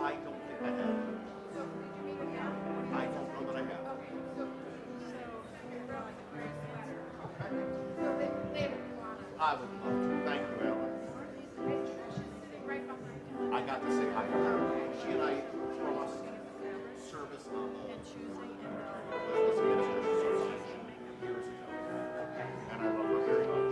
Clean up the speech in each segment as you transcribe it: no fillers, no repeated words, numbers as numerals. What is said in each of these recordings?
I don't think I have. I don't know that I have. I would love to. Thank you, Ellen. I got to say hi to her. She and I crossed service on the business ministers association years ago. And I love her very much.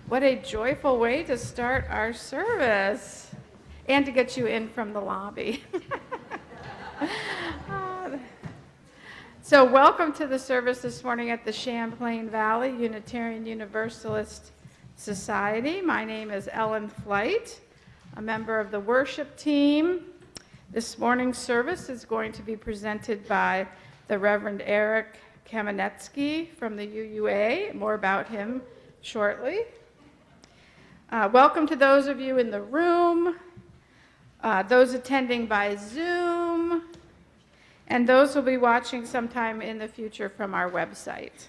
What a joyful way to start our service and to get you in from the lobby. So welcome to the service this morning at the Champlain Valley Unitarian Universalist Society. My name is Ellen Flight, a member of the worship team. This morning's service is going to be presented by the Reverend Eric Kaminetzky from the UUA. More about him shortly. Welcome to those of you in the room, those attending by Zoom, and those who will be watching sometime in the future from our website.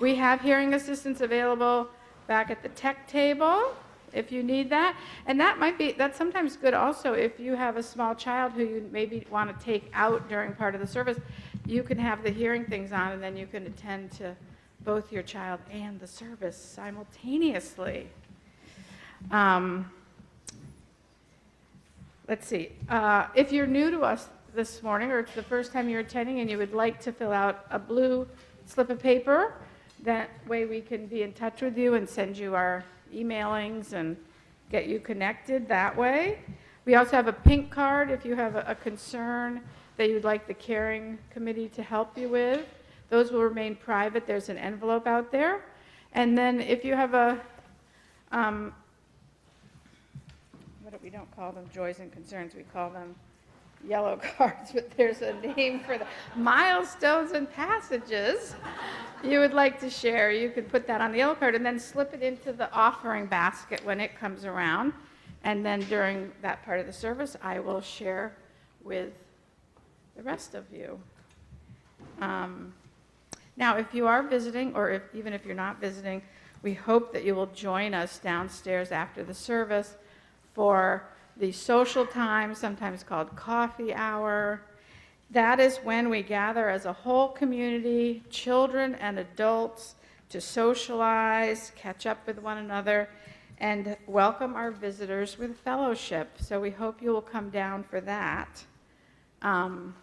We have hearing assistance available back at the tech table if you need that. And that's sometimes good also if you have a small child who you maybe want to take out during part of the service. You can have the hearing things on and then you can attend to both your child and the service simultaneously. Let's see. If you're new to us this morning, or it's the first time you're attending and you would like to fill out a blue slip of paper, that way we can be in touch with you and send you our emailings and get you connected that way. We also have a pink card if you have a concern that you'd like the caring committee to help you with. Those will remain private. There's an envelope out there. And then if you have we don't call them joys and concerns, we call them yellow cards, but there's a name for the milestones and passages you would like to share. You could put that on the yellow card and then slip it into the offering basket when it comes around. And then during that part of the service, I will share with the rest of you. Now, if you are visiting, or even if you're not visiting, we hope that you will join us downstairs after the service for the social time, sometimes called coffee hour. That is when we gather as a whole community, children and adults, to socialize, catch up with one another, and welcome our visitors with fellowship. So we hope you will come down for that. And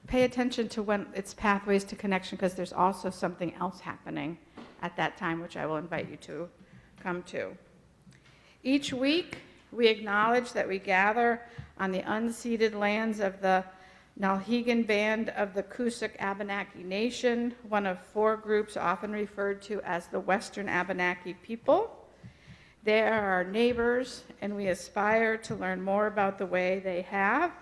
pay attention to when it's Pathways to Connection, because there's also something else happening at that time, which I will invite you to come to. Each week, we acknowledge that we gather on the unceded lands of the Nalhegan Band of the Coosac Abenaki Nation, one of 4 groups often referred to as the Western Abenaki people. They are our neighbors, and we aspire to learn more about the way they have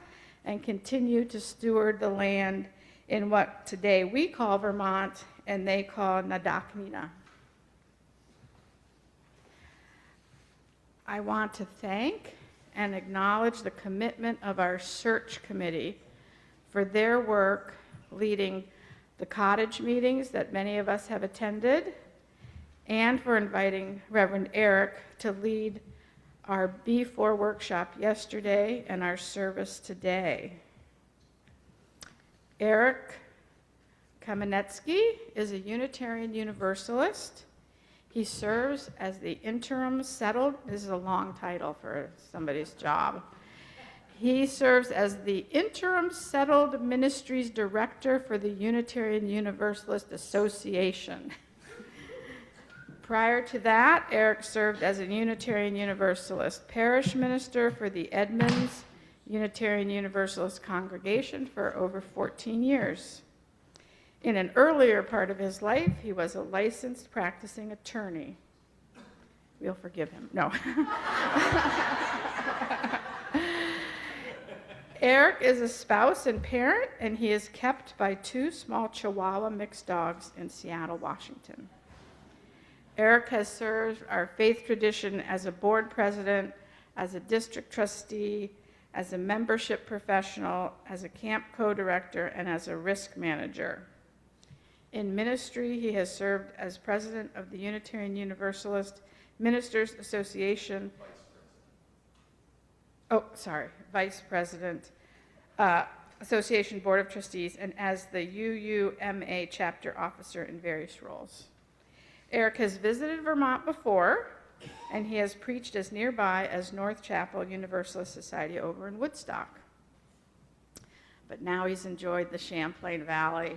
and continue to steward the land in what today we call Vermont and they call Nadaknina. I want to thank and acknowledge the commitment of our search committee for their work leading the cottage meetings that many of us have attended, and for inviting Reverend Eric to lead our B4 workshop yesterday and our service today. Eric Kaminetzky is a Unitarian Universalist. He serves as the interim settled, this is a long title for somebody's job. He serves as the interim settled ministries director for the Unitarian Universalist Association. Prior to that, Eric served as a Unitarian Universalist parish minister for the Edmonds Unitarian Universalist congregation for over 14 years. In an earlier part of his life, he was a licensed practicing attorney. We'll forgive him. No. Eric is a spouse and parent, and he is kept by 2 small Chihuahua mixed dogs in Seattle, Washington. Eric has served our faith tradition as a board president, as a district trustee, as a membership professional, as a camp co-director, and as a risk manager. In ministry, he has served as president of the Unitarian Universalist Ministers Association. Vice president, Association Board of Trustees, and as the UUMA chapter officer in various roles. Eric has visited Vermont before, and he has preached as nearby as North Chapel Universalist Society over in Woodstock. But now he's enjoyed the Champlain Valley.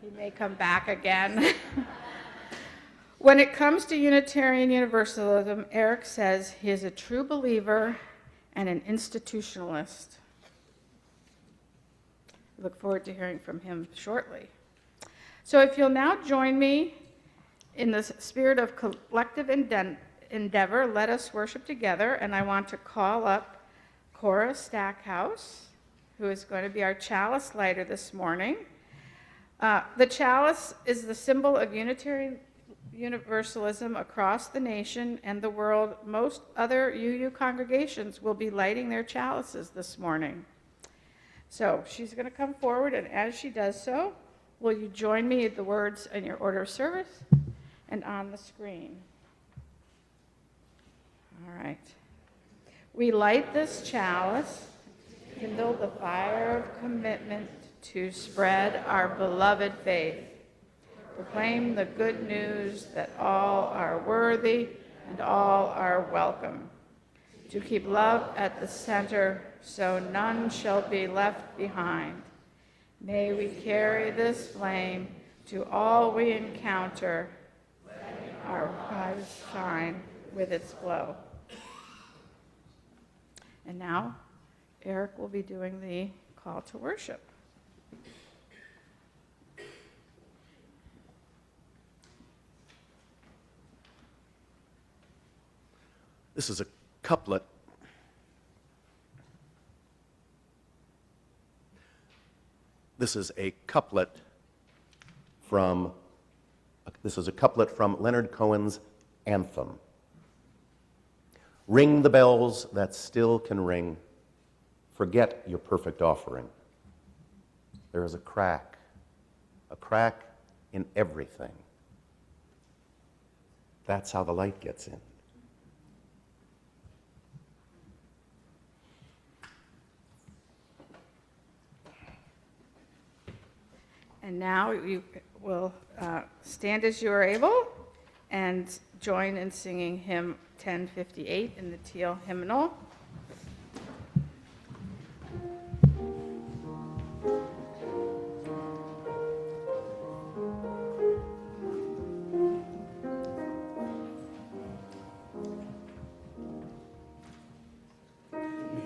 He may come back again. When it comes to Unitarian Universalism, Eric says he is a true believer and an institutionalist. I look forward to hearing from him shortly. So if you'll now join me in the spirit of collective endeavor, let us worship together, and I want to call up Cora Stackhouse, who is going to be our chalice lighter this morning. The chalice is the symbol of Unitarian Universalism across the nation and the world. Most other UU congregations will be lighting their chalices this morning. So she's going to come forward, and as she does so, will you join me at the words in your order of service and on the screen? All right. We light this chalice, kindle the fire of commitment to spread our beloved faith. Proclaim the good news that all are worthy and all are welcome. To keep love at the center so none shall be left behind. May we carry this flame to all we encounter. Our lives shine with its glow. And now, Eric will be doing the call to worship. This is a couplet. This is a couplet from Leonard Cohen's Anthem. Ring the bells that still can ring. Forget your perfect offering. There is a crack in everything. That's how the light gets in. And now you will stand as you are able and join in singing hymn 1058 in the Teal hymnal.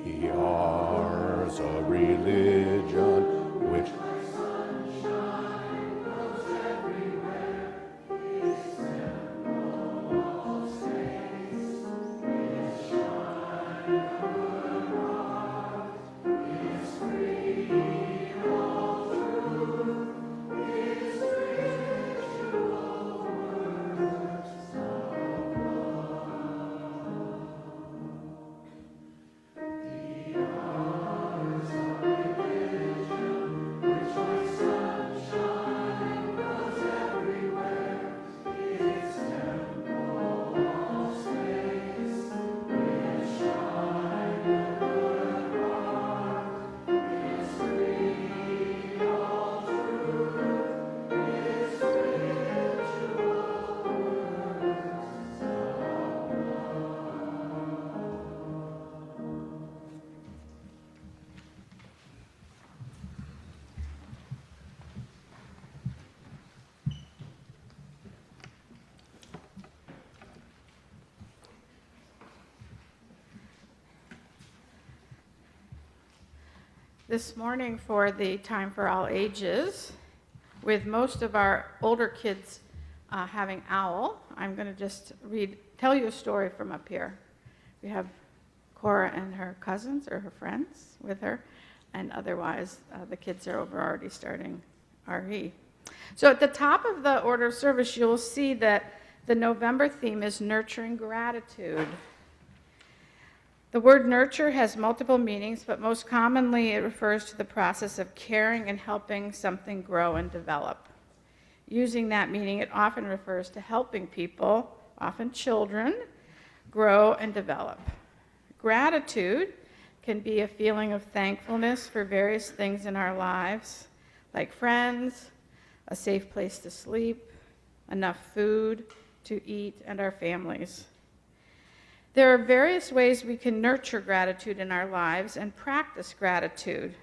We are a religion this morning for the Time for All Ages. With most of our older kids having OWL, I'm going to just tell you a story from up here. We have Cora and her cousins or her friends with her, and otherwise the kids are over already starting RE. So at the top of the order of service, you'll see that the November theme is nurturing gratitude. The word nurture has multiple meanings, but most commonly it refers to the process of caring and helping something grow and develop. Using that meaning, it often refers to helping people, often children, grow and develop. Gratitude can be a feeling of thankfulness for various things in our lives, like friends, a safe place to sleep, enough food to eat, and our families. There are various ways we can nurture gratitude in our lives and practice gratitude.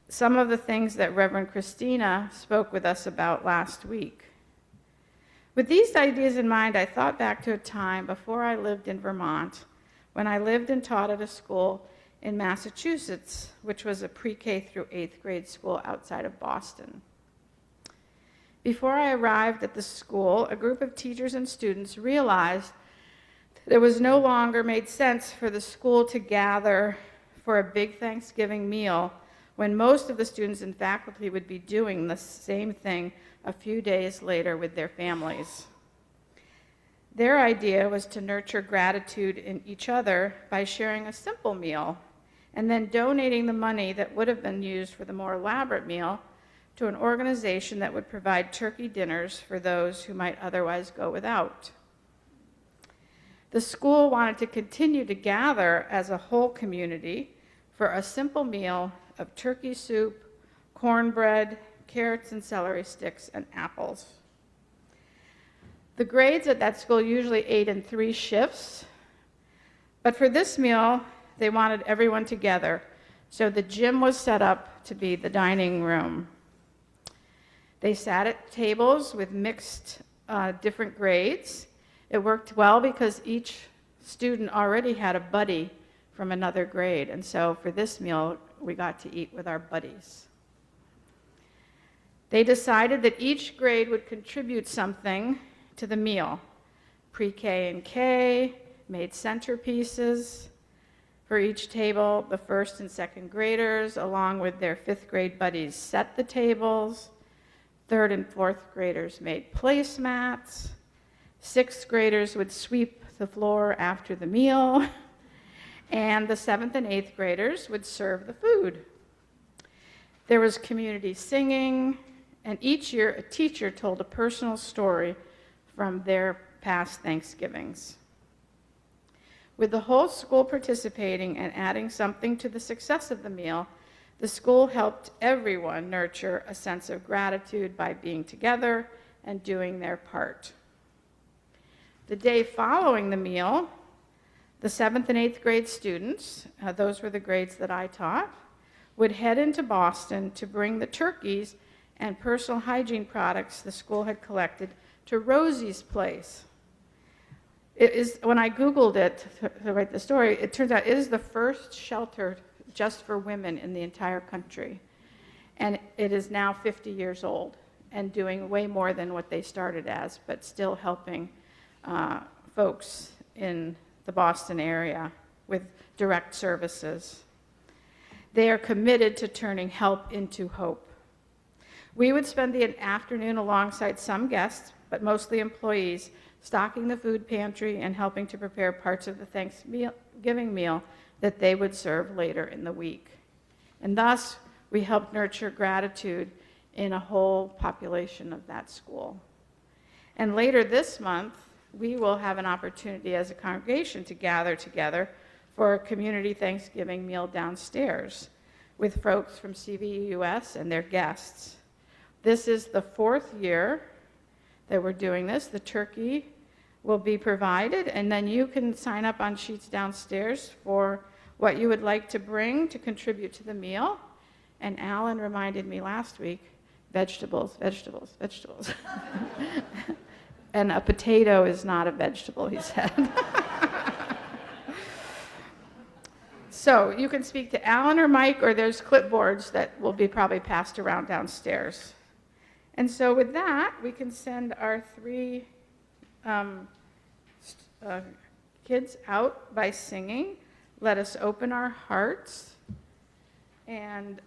Some of the things that Reverend Christina spoke with us about last week. With these ideas in mind, I thought back to a time before I lived in Vermont, when I lived and taught at a school in Massachusetts, which was a pre-K through 8th grade school outside of Boston. Before I arrived at the school, a group of teachers and students realized that it was no longer made sense for the school to gather for a big Thanksgiving meal when most of the students and faculty would be doing the same thing a few days later with their families. Their idea was to nurture gratitude in each other by sharing a simple meal and then donating the money that would have been used for the more elaborate meal to an organization that would provide turkey dinners for those who might otherwise go without. The school wanted to continue to gather as a whole community for a simple meal of turkey soup, cornbread, carrots and celery sticks, and apples. The grades at that school usually ate in 3 shifts, but for this meal, they wanted everyone together, so the gym was set up to be the dining room. They sat at tables with mixed different grades. It worked well because each student already had a buddy from another grade, and so for this meal, we got to eat with our buddies. They decided that each grade would contribute something to the meal. Pre-K and K made centerpieces for each table. The 1st and 2nd graders, along with their 5th grade buddies, set the tables. 3rd and 4th graders made placemats. 6th graders would sweep the floor after the meal. And the 7th and 8th graders would serve the food. There was community singing, and each year a teacher told a personal story from their past Thanksgivings. With the whole school participating and adding something to the success of the meal, the school helped everyone nurture a sense of gratitude by being together and doing their part. The day following the meal, the 7th and 8th grade students, those were the grades that I taught, would head into Boston to bring the turkeys and personal hygiene products the school had collected to Rosie's place. It is, when I Googled it to write the story, it turns out it is the first shelter just for women in the entire country. And it is now 50 years old and doing way more than what they started as, but still helping folks in the Boston area with direct services. They are committed to turning help into hope. We would spend the afternoon alongside some guests, but mostly employees, stocking the food pantry and helping to prepare parts of the Thanksgiving meal that they would serve later in the week. And thus, we helped nurture gratitude in a whole population of that school. And later this month, we will have an opportunity as a congregation to gather together for a community Thanksgiving meal downstairs with folks from CVUUS and their guests. This is the 4th year that we're doing this. The turkey will be provided, and then you can sign up on sheets downstairs for what you would like to bring to contribute to the meal. And Alan reminded me last week, vegetables, vegetables, vegetables. And a potato is not a vegetable, he said. So you can speak to Alan or Mike, or there's clipboards that will be probably passed around downstairs. And so with that, we can send our three kids out by singing, "Let Us Open Our Hearts." And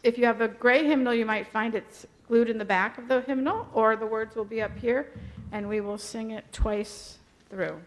if you have a gray hymnal, you might find it's glued in the back of the hymnal, or the words will be up here, and we will sing it twice through.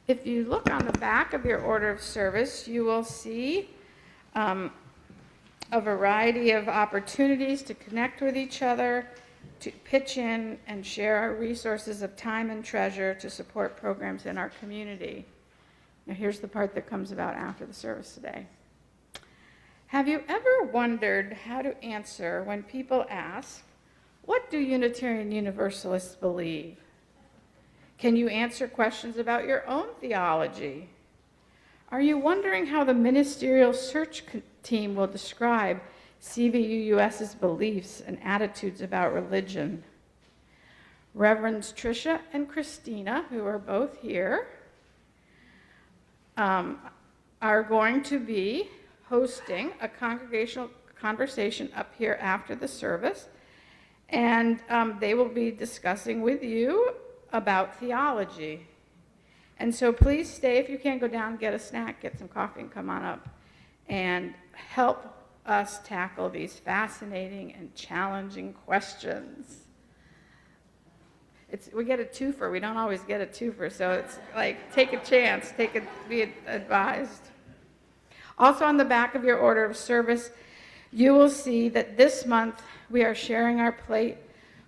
If you look on the back of your order of service, you will see a variety of opportunities to connect with each other, to pitch in and share our resources of time and treasure to support programs in our community. Now here's the part that comes about after the service today. Have you ever wondered how to answer when people ask, "What do Unitarian Universalists believe?" Can you answer questions about your own theology? Are you wondering how the ministerial search team will describe CVUUS's beliefs and attitudes about religion? Reverends Tricia and Christina, who are both here, are going to be hosting a congregational conversation up here after the service, and they will be discussing with you about theology. And so please stay. If you can't go down, get a snack, get some coffee, and come on up and help us tackle these fascinating and challenging questions. We get a twofer. We don't always get a twofer, so it's like, take a chance, be advised. Also on the back of your order of service, you will see that this month we are sharing our plate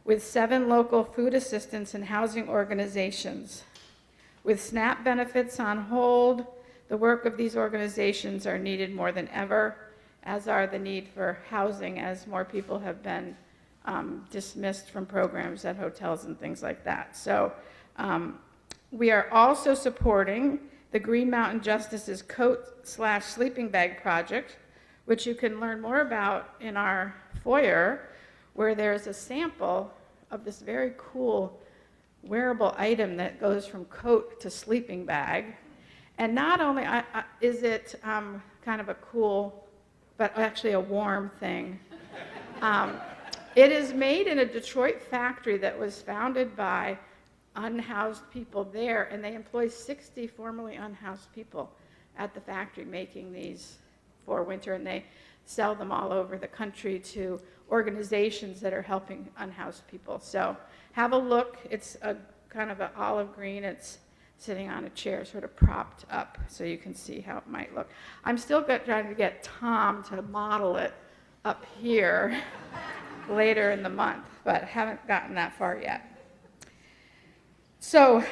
with 7 local food assistance and housing organizations. With SNAP benefits on hold, the work of these organizations are needed more than ever, as are the need for housing, as more people have been dismissed from programs at hotels and things like that. So we are also supporting the Green Mountain Justice's coat/sleeping bag project, which you can learn more about in our foyer, where there's a sample of this very cool wearable item that goes from coat to sleeping bag. And not only is it kind of a cool, but actually a warm thing, it is made in a Detroit factory that was founded by unhoused people there, and they employ 60 formerly unhoused people at the factory making these for winter, and they sell them all over the country to organizations that are helping unhoused people. So have a look. It's a kind of an olive green. It's sitting on a chair, sort of propped up, so you can see how it might look. I'm still trying to get Tom to model it up here later in the month, but haven't gotten that far yet. So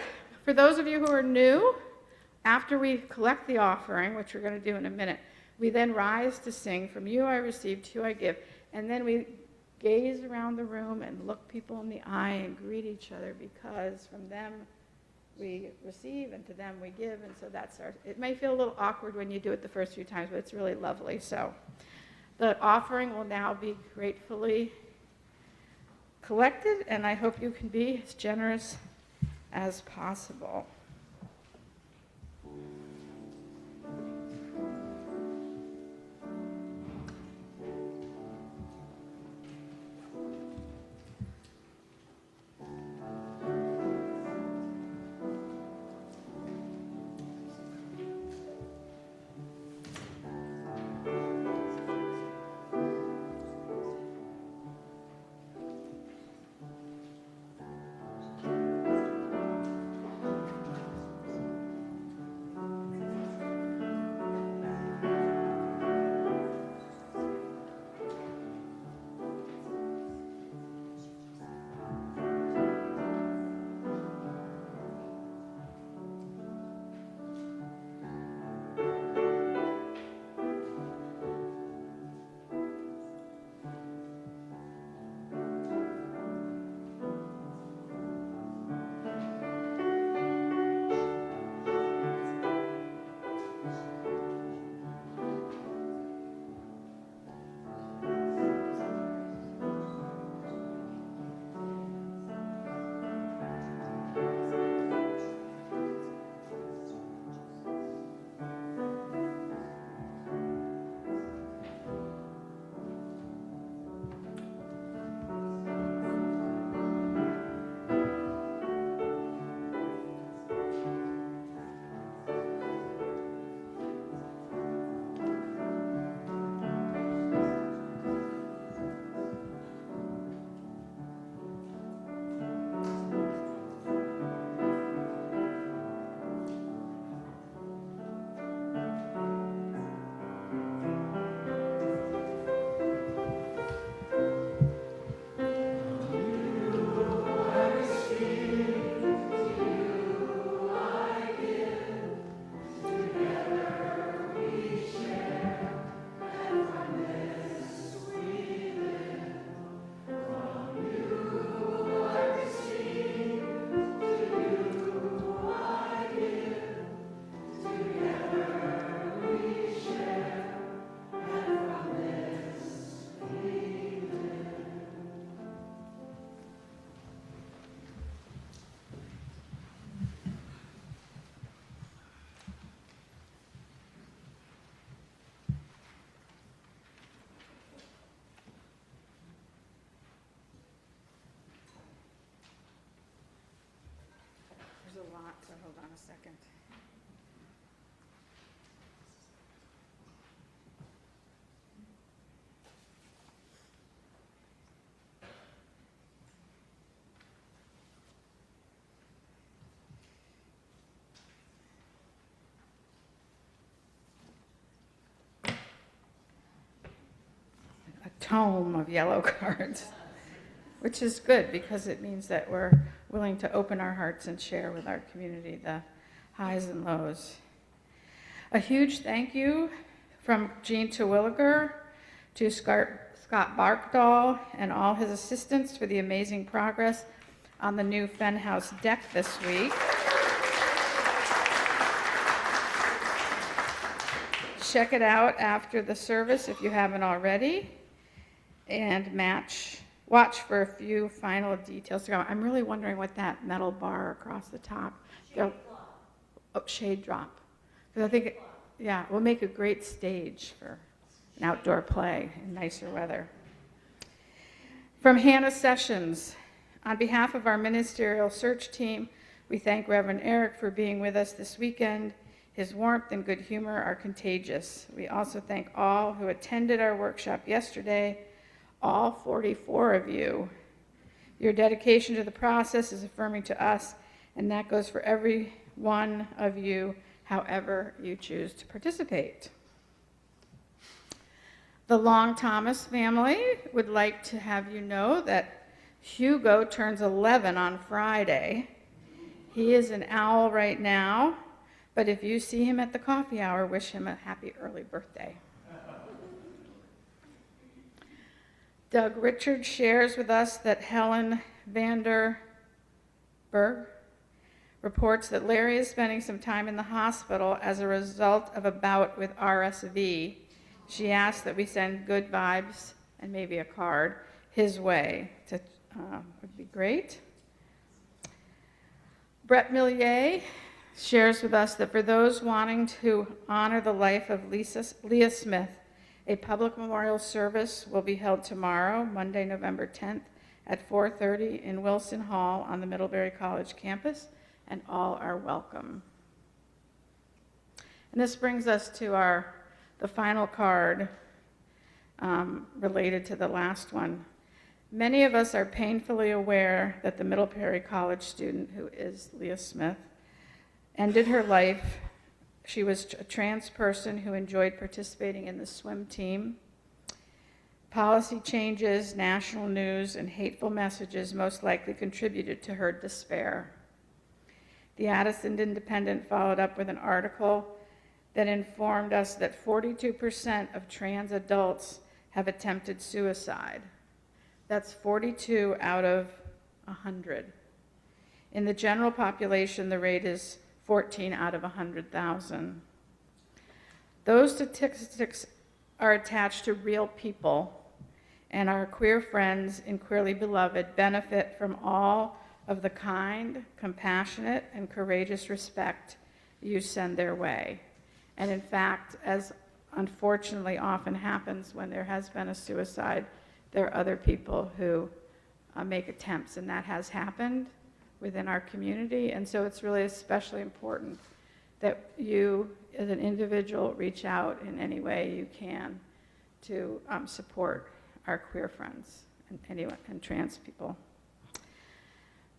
for those of you who are new, after we collect the offering, which we're going to do in a minute, we then rise to sing, "From you I received, to you I give," and then we gaze around the room and look people in the eye and greet each other, because from them we receive and to them we give, and so that's it may feel a little awkward when you do it the first few times, but it's really lovely. So the offering will now be gratefully collected, and I hope you can be as generous as possible. so hold on a second. A tome of yellow cards, which is good because it means that we're willing to open our hearts and share with our community the highs and lows. A huge thank you from Gene Terwilliger to Scott Barkdahl and all his assistants for the amazing progress on the new Fen House deck this week. Check it out after the service if you haven't already, and watch for a few final details to come. I'm really wondering what that metal bar across the top. Shade drop. Because I think, yeah, it will make a great stage for an outdoor play in nicer weather. From Hannah Sessions, on behalf of our ministerial search team, we thank Reverend Eric for being with us this weekend. His warmth and good humor are contagious. We also thank all who attended our workshop yesterday, all 44 of you. Your dedication to the process is affirming to us, and that goes for every one of you, however you choose to participate. The Long Thomas family would like to have you know that Hugo turns 11 on Friday. He is an owl right now, but if you see him at the coffee hour, wish him a happy early birthday. Doug Richards shares with us that Helen Vanderberg reports that Larry is spending some time in the hospital as a result of a bout with RSV. She asks that we send good vibes and maybe a card his way. Would be great. Brett Millier shares with us that for those wanting to honor the life of Leah Smith, a public memorial service will be held tomorrow, Monday, November 10th at 4:30 in Wilson Hall on the Middlebury College campus, and all are welcome. And this brings us to the final card related to the last one. Many of us are painfully aware that the Middlebury College student, who is Leah Smith, ended her life. She was a trans person who enjoyed participating in the swim team. Policy changes, national news, and hateful messages most likely contributed to her despair. The Addison Independent followed up with an article that informed us that 42% of trans adults have attempted suicide. That's 42 out of 100. In the general population, the rate is 14 out of 100,000. Those statistics are attached to real people, and our queer friends in Queerly Beloved benefit from all of the kind, compassionate, and courageous respect you send their way. And in fact, as unfortunately often happens when there has been a suicide, there are other people who make attempts, and that has happened within our community. And so it's really especially important that you, as an individual, reach out in any way you can to support our queer friends and trans people.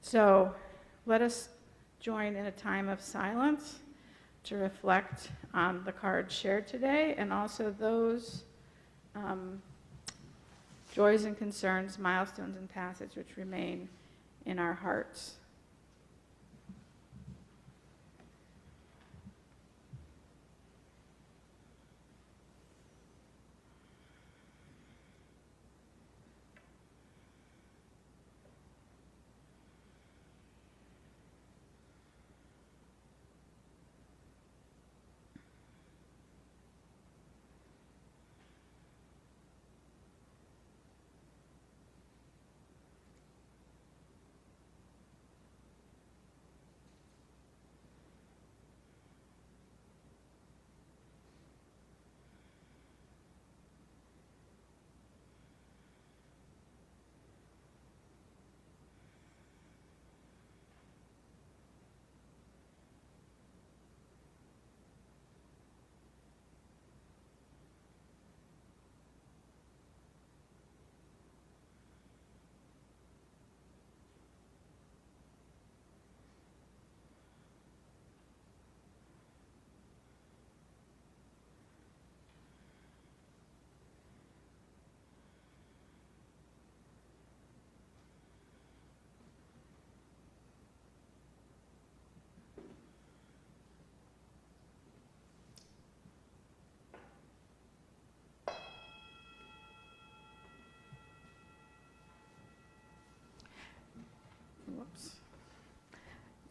So let us join in a time of silence to reflect on the cards shared today, and also those joys and concerns, milestones and passage which remain in our hearts.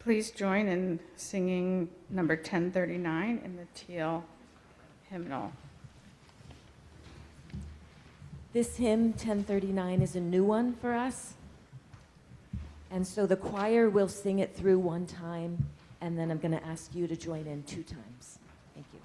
please join in singing number 1039 in the teal hymnal. This hymn, 1039, is a new one for us. And so the choir will sing it through one time, and then I'm going to ask you to join in 2 times. Thank you.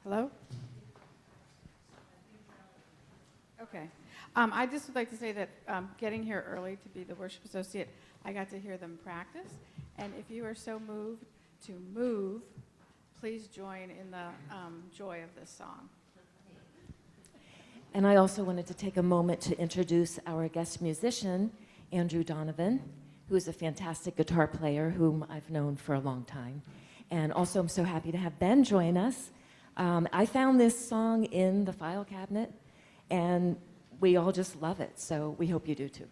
Hello? Okay. I just would like to say that getting here early to be the worship associate, I got to hear them practice. And if you are so moved to move, please join in the joy of this song. And I also wanted to take a moment to introduce our guest musician, Andrew Donovan, who is a fantastic guitar player whom I've known for a long time. And also I'm so happy to have Ben join us. I found this song in the file cabinet, and we all just love it, so we hope you do too.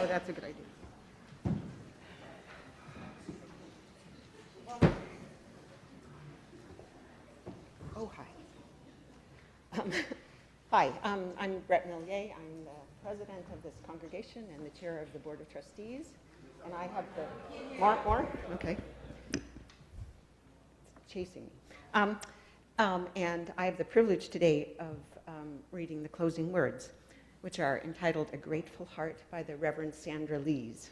Oh, that's a good idea. Oh, hi. Hi, I'm Brett Millier. I'm the president of this congregation and the chair of the Board of Trustees. And I have the... More? Okay. It's chasing me. And I have the privilege today of reading the closing words, which are entitled A Grateful Heart by the Reverend Sandra Lees.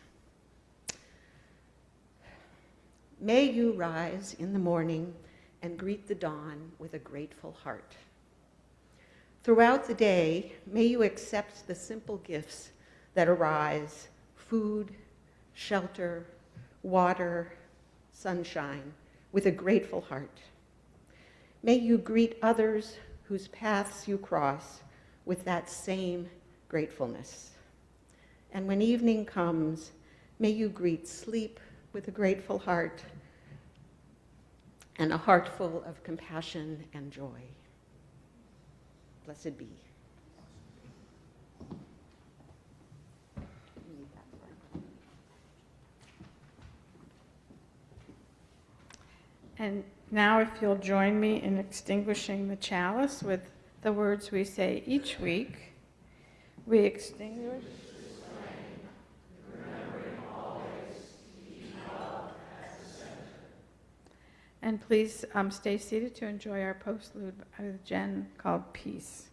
May you rise in the morning and greet the dawn with a grateful heart. Throughout the day, may you accept the simple gifts that arise: food, shelter, water, sunshine, with a grateful heart. May you greet others whose paths you cross with that same gratefulness. And when evening comes, may you greet sleep with a grateful heart and a heart full of compassion and joy. Blessed be. And now if you'll join me in extinguishing the chalice with the words we say each week. We extinguish. And please stay seated to enjoy our postlude by Jen called Peace.